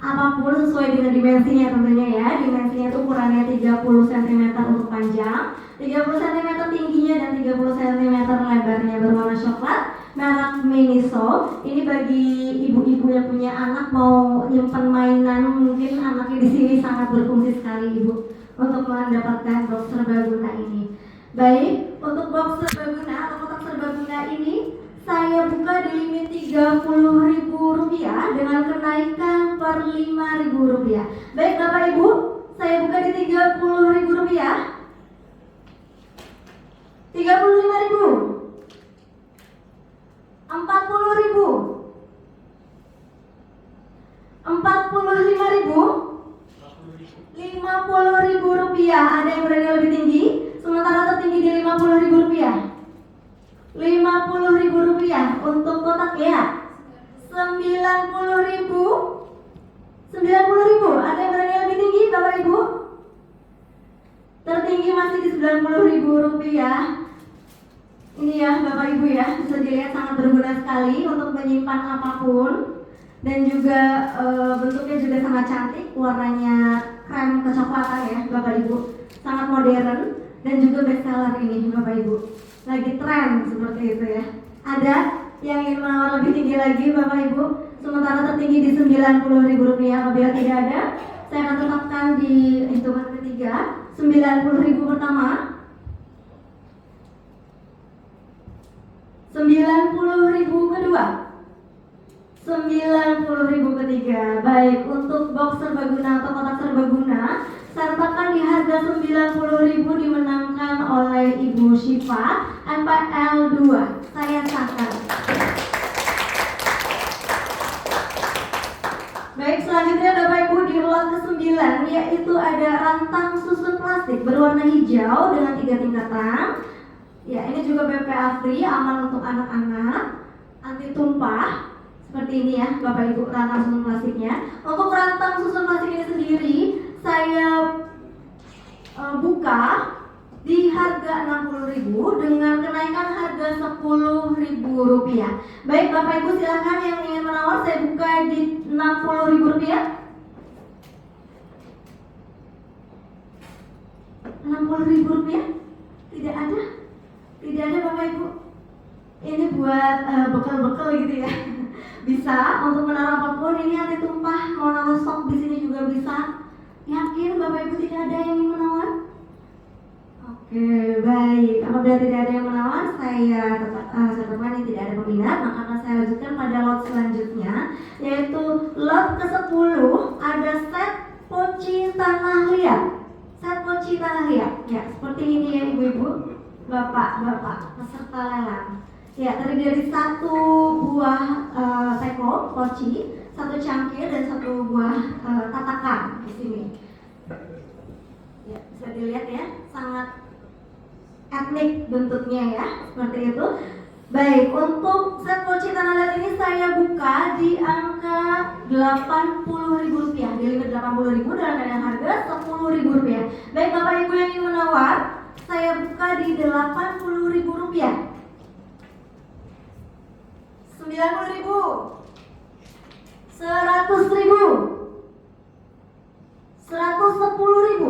apapun sesuai dengan dimensinya tentunya ya. Dimensinya itu ukurannya 30 cm untuk panjang, 30 cm tingginya, dan 30 cm lebarnya, berwarna coklat, merek Miniso. Ini bagi ibu-ibu yang punya anak mau nyimpan mainan, mungkin anaknya di sini sangat berfungsi sekali ibu untuk mendapatkan box serbaguna ini. Baik, untuk box serbaguna atau kotak serbaguna ini saya buka di limit 30.000 rupiah dengan kenaikan per 5.000 rupiah. Baik Bapak Ibu, saya buka di 30.000 rupiah, 35.000, 40.000, 45.000, 50.000 rupiah. Ada yang berani lebih tinggi? Sementara tertinggi di 50.000 rupiah. 50.000 rupiah untuk kotak ya. 90.000, 90.000. Ada yang berani lebih tinggi Bapak Ibu? Tertinggi masih di 90.000 rupiah. Ini ya Bapak Ibu ya, bisa dilihat sangat berguna sekali untuk menyimpan apapun. Dan juga bentuknya juga sangat cantik, warnanya krem kecoklatan ya Bapak Ibu. Sangat modern dan juga best seller ini Bapak Ibu. Lagi tren seperti itu ya. Ada yang ingin menawar lebih tinggi lagi Bapak Ibu? Sementara tertinggi di 90.000 rupiah. Apabila tidak ada, saya akan tetapkan di hitungan ketiga. 90.000 pertama, 90.000 kedua, 90.000 ketiga. Baik, untuk box serbaguna atau kotak serbaguna saya tetapkan di harga 90.000, dimenangkan oleh Ibu Syifa, NPL 2. Saya sahkan. Baik, selanjutnya Bapak Ibu di lot ke-9, yaitu ada rantang susun plastik berwarna hijau dengan 3 tingkatan. Ya, ini juga BPA free, aman untuk anak-anak, anti tumpah. Seperti ini ya Bapak Ibu rantang susun plastiknya. Untuk rantang susun plastik ini sendiri saya buka di harga 60.000 dengan kenaikan harga 10.000 rupiah. Baik Bapak Ibu silakan yang ingin menawar, saya buka di 60.000 rupiah. 60.000 rupiah? Tidak ada? Tidak ada Bapak Ibu? Ini buat bekal-bekal gitu ya. Bisa untuk menaruh apapun, ini anti tumpah, mau naruh stok di sini juga bisa. Yakin Bapak Ibu tidak ada yang ingin menawar? Oke, baik. Apabila tidak ada yang menawar, saya tetapkan ini tidak ada peminat, maka akan saya lanjutkan pada lot selanjutnya, yaitu lot ke-10. Ada set poci tanah liat. Set poci tanah liat. Ya, seperti ini ya Ibu-ibu, Bapak-bapak peserta lelang. Ya, terdiri dari 1 buah teko poci, 1 cangkir, dan 1 buah lihat ya, sangat etnik bentuknya ya, seperti itu. Baik, untuk set poci tanah liat ini saya buka di angka Rp80.000, di limit Rp80.000 dengan keadaan harga Rp10.000. Baik Bapak Ibu yang ingin menawar, saya buka di Rp80.000. Rp90.000, Rp100.000, Rp110.000,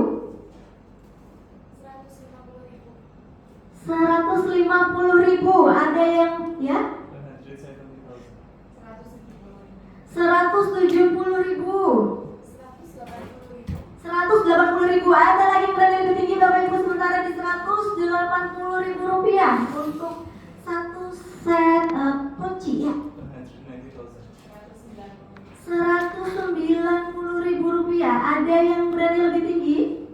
Rp150.000. Ada yang ya? Rp170.000, Rp180.000. Ada lagi yang berada lebih tinggi Bapak Ibu, sementara di Rp180.000 untuk satu set poci ya. Rp190.000. Ada yang berani lebih tinggi?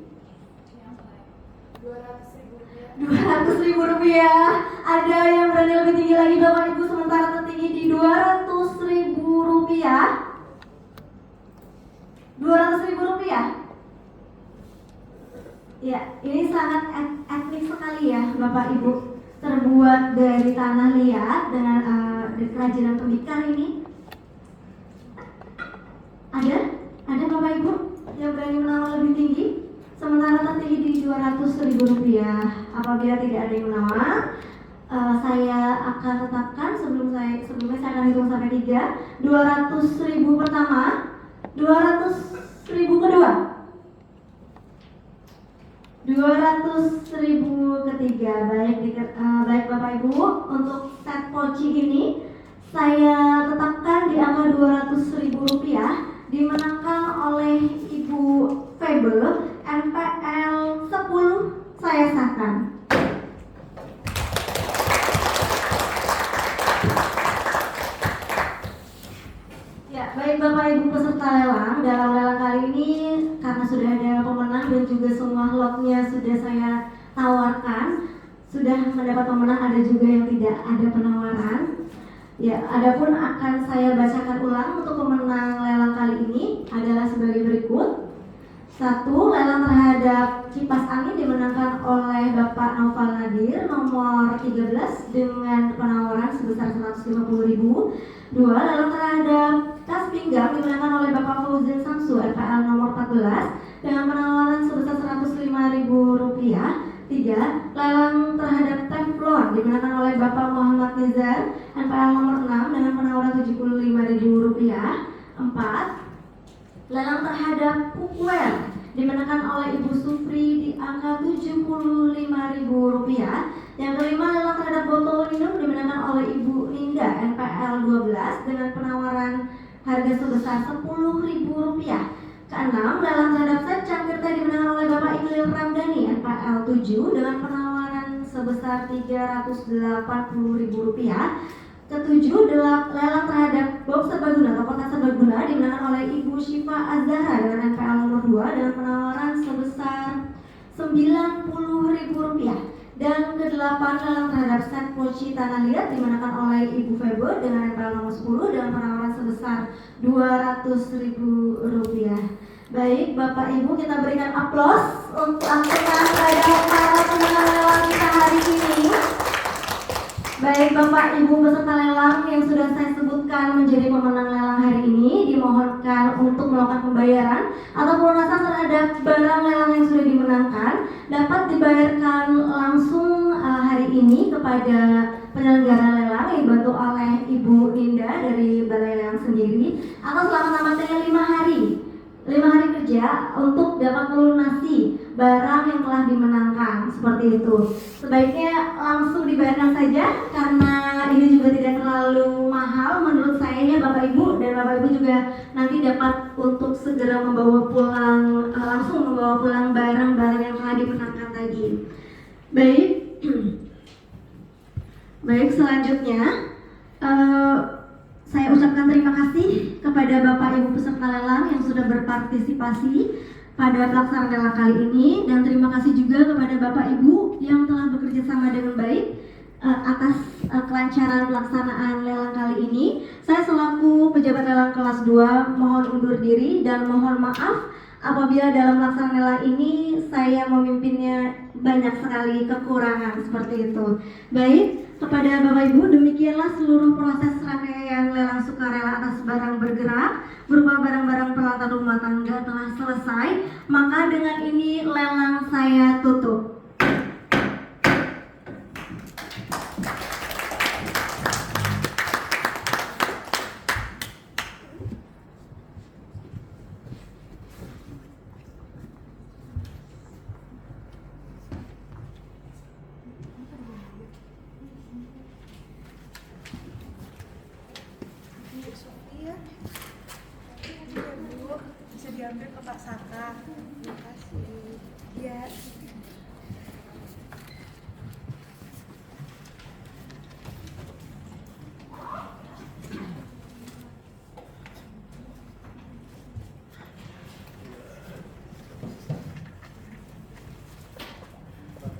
Rp200.000. Ada yang berani lebih tinggi lagi Bapak Ibu, sementara tertinggi di Rp200.000. Rp200.000. Ya, ini sangat etnik sekali ya Bapak Ibu, terbuat dari tanah liat dengan kerajinan tembikar ini. Ada Bapak Ibu yang berani menawar lebih tinggi, sementara tertinggi di Rp200.000. Apabila tidak ada yang menawar, saya akan tetapkan sebelumnya saya akan hitung sampai 3. Rp200.000 pertama, Rp200.000 kedua, Rp200.000 ketiga. Baik Bapak Ibu, untuk set poci ini saya tetapkan di angka Rp200.000, dimenangkan oleh Ibu Febe, NPL 10. Saya sahkan. Ya, baik Bapak Ibu peserta lelang, dalam lelang kali ini karena sudah ada pemenang dan juga semua lotnya sudah saya tawarkan, sudah mendapat pemenang, ada juga yang tidak ada penawaran. Ya, adapun akan saya bacakan ulang untuk pemenang lelang kali ini adalah sebagai berikut. 1. Lelang terhadap kipas angin dimenangkan oleh Bapak Noval Nadir nomor 13 dengan penawaran sebesar Rp150.000. 2. Lelang terhadap tas pinggang dimenangkan oleh Bapak Fauzin Samsu NPL nomor 14 dengan penawaran sebesar Rp105.000. 3. Lelang terhadap teflon dimenangkan oleh Bapak Muhammad Nizar NPL nomor 6 dengan penawaran Rp75.000. 4. Lelang terhadap cookware dimenangkan oleh Ibu Supri di angka Rp75.000. Yang kelima, lelang terhadap botol minum dimenangkan oleh Ibu Linda NPL 12 dengan penawaran harga sebesar Rp10.000. Keenam, lelang terhadap set cangkir teh dimenangkan oleh Bapak Iqlil Ramdhani NPL 7 dengan penawaran sebesar Rp380.000. Ketujuh, lelang terhadap box serbaguna atau kotak serbaguna dimenangkan oleh Ibu Syifa Azhara dengan NPL nomor 2 dengan penawaran sebesar Rp90.000. Dan kedelapan, lelang terhadap set poci tanah liat dimenangkan oleh Ibu Febe dengan NPL nomor 10 dengan penawaran sebesar Rp200.000. Baik, Bapak Ibu, kita berikan aplaus untuk angkutan pada para pemenang lelang kita hari ini. Baik Bapak Ibu peserta lelang yang sudah saya sebutkan menjadi pemenang lelang hari ini, dimohonkan untuk melakukan pembayaran atau pelunasan terhadap barang lelang yang sudah dimenangkan dapat dibayarkan langsung hari ini kepada penyelenggara lelang yang dibantu oleh Ibu Linda dari Balai Lelang sendiri, atau selama-lamanya 5 hari kerja untuk dapat melunasi barang yang telah dimenangkan, seperti itu. Sebaiknya langsung dibayarkan saja karena ini juga tidak terlalu mahal menurut saya ya Bapak Ibu, dan Bapak Ibu juga nanti dapat untuk segera membawa pulang, langsung membawa pulang barang-barang yang telah dimenangkan tadi. Baik, selanjutnya saya ucapkan terima kasih kepada Bapak Ibu peserta lelang yang sudah berpartisipasi pada pelaksanaan lelang kali ini, dan terima kasih juga kepada Bapak Ibu yang telah bekerja sama dengan baik atas kelancaran pelaksanaan lelang kali ini. Saya selaku pejabat lelang kelas 2 mohon undur diri dan mohon maaf apabila dalam pelaksanaan lelang ini saya memimpinnya banyak sekali kekurangan seperti itu. Baik, kepada Bapak Ibu, demikianlah seluruh proses rangkaian lelang sukarela atas barang bergerak berupa barang-barang peralatan rumah tangga telah selesai. Maka dengan ini lelang saya tutup. Bisa diambil ke Pak Saka. Terima kasih. Ya.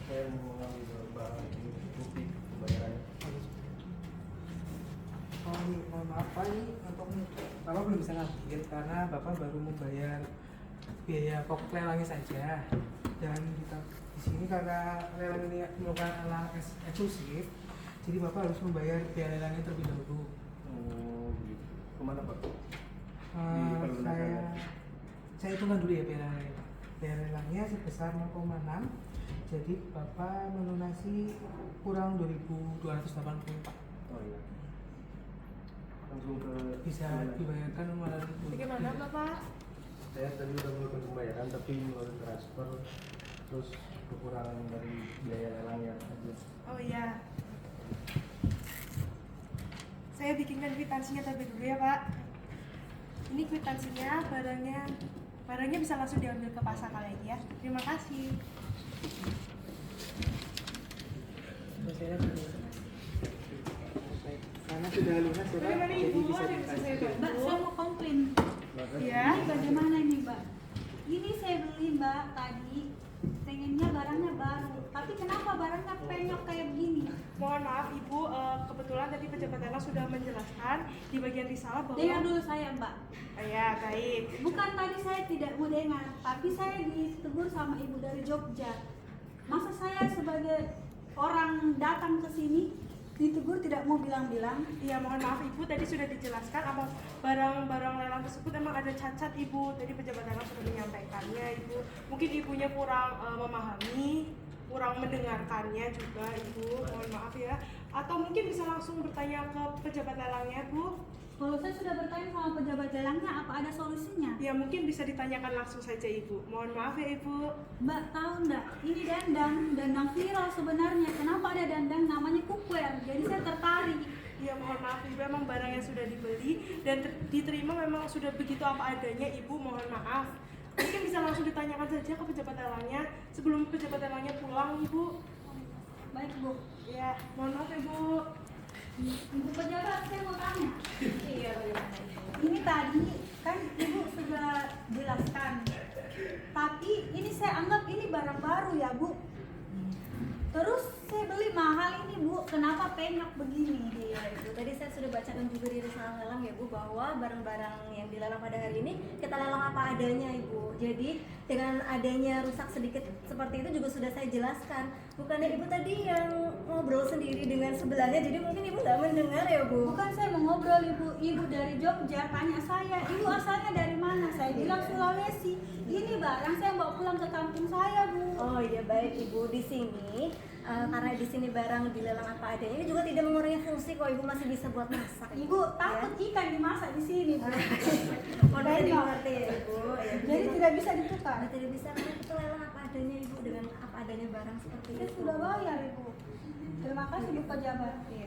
Saya mau ngambil barang ini bukti pembayarannya. Oh, mohon maaf Pak, ini untuk Bapak belum bisa ngambil karena Bapak baru membayar biaya pokok lelangnya saja. Dan kita di sini karena lelang ini merupakan lelang eksklusif, jadi Bapak harus membayar biaya lelangnya terlebih dahulu. Oh, gitu. Kemana Pak? Saya hitungkan dulu ya biaya lelangnya Pak. Biaya lelangnya sebesar 0,6, jadi Bapak melunasi kurang 2.280 Pak. Oh iya. Langsung ke Bisa dibayarkan melalui Bagaimana Bapak? saya tadi udah melakukan pembayaran tapi melalui transfer, terus kekurangan dari biaya lelangnya aja. Oh iya. Saya bikinkan kwitansinya terlebih dulu ya Pak. Ini kwitansinya, barangnya bisa langsung diambil ke Pak Saka lagi ya. Terima kasih. Saya karena sudah lunas ya Pak, Bagaimana jadi Ibu? bisa Ada yang bisa saya dikasih. bantu? Mbak, saya mau komplain. Iya. Ini bagaimana ini Mbak? Ini saya beli Mbak tadi, pengennya barangnya baru, tapi kenapa barangnya penyok kayak begini? Mohon maaf Ibu, kebetulan tadi pejabat lelang sudah menjelaskan di bagian risalah bahwa Dengar dulu saya Mbak. Oh, ya, baik. Bukan tadi saya tidak mau dengar, tapi saya ditegur sama ibu dari Jogja. Masa saya sebagai orang datang ke sini ditegur tidak mau bilang-bilang? Iya, mohon maaf Ibu, tadi sudah dijelaskan apa barang-barang lelang tersebut emang ada cacat Ibu. Tadi pejabat lelang sudah menyampaikannya Ibu. Mungkin ibunya kurang memahami, kurang mendengarkannya juga Ibu. Mohon maaf ya. Atau mungkin bisa langsung bertanya ke pejabat lelangnya Bu. Kalau saya sudah bertanya sama pejabat lelangnya, apa ada solusinya? Ya mungkin bisa ditanyakan langsung saja Ibu. Mohon maaf ya Ibu. Mbak tahu enggak, ini dandang viral sebenarnya. Kenapa ada dandang namanya cookware? Jadi saya tertarik. Ya mohon maaf Ibu, memang barangnya sudah dibeli dan diterima memang sudah begitu apa adanya Ibu. Mohon maaf. Mungkin bisa langsung ditanyakan saja ke pejabat lelangnya sebelum pejabat lelangnya pulang Ibu. Baik Bu. Ya, mohon maaf Ibu. Ibu pejabat, saya mau tanya. Iya, bagaimana Ibu? Ini tadi kan Ibu sudah jelaskan, tapi ini saya anggap ini barang baru ya Bu. Terus saya beli mahal ini Bu, kenapa penyok begini? Iya Ibu, tadi saya sudah bacakan juga di risalah lelang ya Bu, bahwa barang-barang yang dilelang pada hari ini kita lelang apa adanya Ibu. Jadi dengan adanya rusak sedikit seperti itu juga sudah saya jelaskan. Bukannya Ibu tadi yang ngobrol sendiri dengan sebelahnya, jadi mungkin Ibu nggak mendengar ya Bu? Bukan saya mau ngobrol Ibu dari Jogja, tanya saya, Ibu asalnya dari mana? Saya bilang Sulawesi. Ini barang saya bawa pulang ke kampung saya Bu. Oh iya baik Ibu, di sini karena di sini barang dilelang apa adanya, ini juga tidak mengurangi fungsi kok Ibu masih bisa buat masak. Ibu takut ikan dimasak di sini Bu. Mohon bisa dimengerti ya Ibu. Ya, Jadi tidak bisa ditukar. tidak bisa karena kita lelang apa adanya Ibu dengan apa adanya barang seperti Saya itu. sudah bayar Ibu. Terima kasih Bu pejabat. Iya.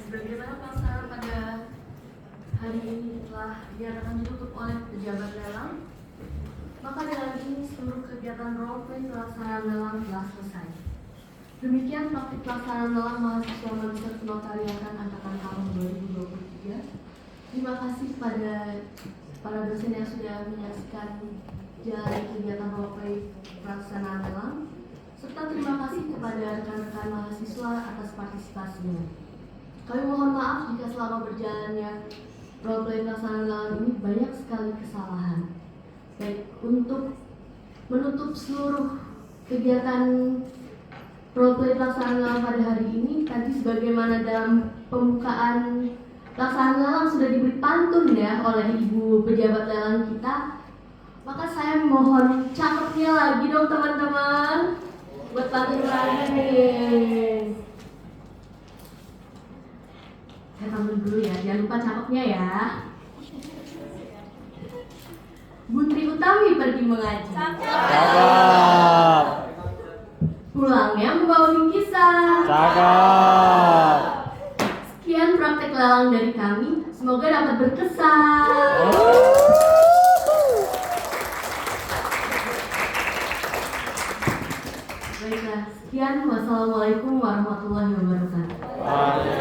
Sebagaimana pelaksanaan pada hari ini telah dinyatakan ditutup oleh pejabat lelang, maka dengan ini seluruh kegiatan role play pelaksanaan lelang telah selesai. Demikian praktik pelaksanaan lelang mahasiswa magister penotariatan angkatan tahun 2023. Terima kasih kepada para dosen yang sudah menyaksikan jalannya kegiatan roleplay pelaksanaan lelang, serta terima kasih kepada rekan-rekan mahasiswa atas partisipasinya. Kami mohon maaf jika selama berjalannya roleplay pelaksanaan lelang ini banyak sekali kesalahan. Baik, untuk menutup seluruh kegiatan roleplay pelaksanaan lelang pada hari ini, tadi sebagaimana dalam pembukaan pelaksanaan lelang sudah diberi pantun ya oleh ibu pejabat lelang kita, maka saya mohon cakepnya lagi dong teman-teman buat pantun lagi nih. Saya pantun dulu ya, jangan lupa cakepnya ya. Putri Utami pergi mengaji. Cakep. Pulangnya membawa bingkisan. Cakep. Sekian praktek lelang dari kami, semoga dapat berkesan. Baiklah, sekian. Wassalamualaikum warahmatullahi wabarakatuh.